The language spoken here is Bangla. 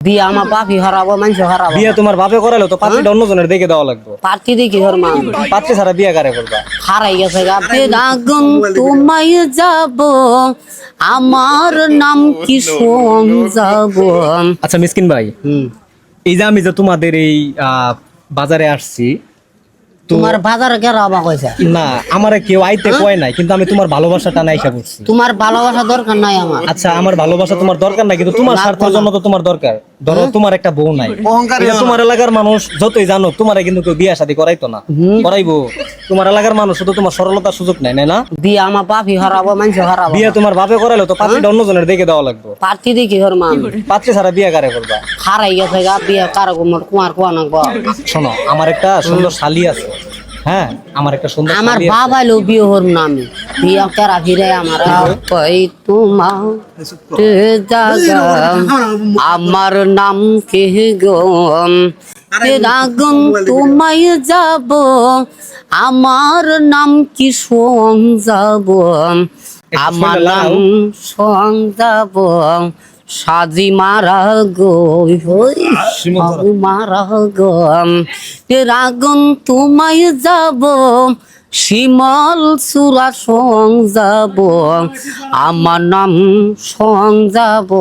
বিয়ে আমার বাপই হারাবো, মানুষ হারাবো। বিয়ে তোমার বাপে করালো তো পাত্রীটা অন্যজনের দেখে দেওয়া লাগবে। পার্টি দেখি হর মা পাত্রী ছাড়া বিয়ে কারে করবা? হারাই গেছে গা। বেরাগুন তোমায় যাব, আমার নাম কি সোম যাব। আচ্ছা মিসকিন ভাই, হুম, এই যে আমি যে তোমাদের এই বাজারে আসছি, তো তোমার বাজারে গেরা অবাক হয়েছে। না আমারে কেউ আইতে কয় নাই, কিন্তু আমি তোমার ভালোবাসাটা নাইসা করছি। তোমার ভালোবাসা দরকার নাই আমার। আচ্ছা আমার ভালোবাসা তোমার দরকার নাই, কিন্তু তোমার স্বার্থের জন্য তো তোমার দরকার। ধরো তোমার একটা বউ নাই, এই যে তোমার এলাকার মানুষ যতই জানো তোমারে কিন্তু কেউ বিয়ে শাদী করাইতো না, করাইবো? তোমার এলাকার মানুষ শুধু তোমার সরলতার সুযোগ নাই, না? বিয়ে আমার বাপই হারাবো, মানুষ হারাবো। বিয়ে তোমার বাপে করাইলো তো পাত্রীটা অন্যজনের দেখে দেওয়া লাগবে। পার্টি দেখি হর মা পাত্রী ছাড়া বিয়ে কারে করবা? হারাই গেছে গা। বিয়ে কারো কুমার কুয়া নাকবো। শোনো, আমার একটা সুন্দর শালি আছে, হ্যাঁ আমার একটা সুন্দর আমার শালি আছে। বাবা লো বিয়ে হর নামে বিয়ে কেরা ফিরে আমার কই তোমার জাগা আমার নাম কে গম। বেরাগুন তোমায় যাব, আমার নাম কি সোম যাব। আমার নাম সোম যাব। সাজি মারা গো মারা গম। বেরাগুন তোমায় যাব, শিমল সুরা সং যাব, আমার নাম সং যাব।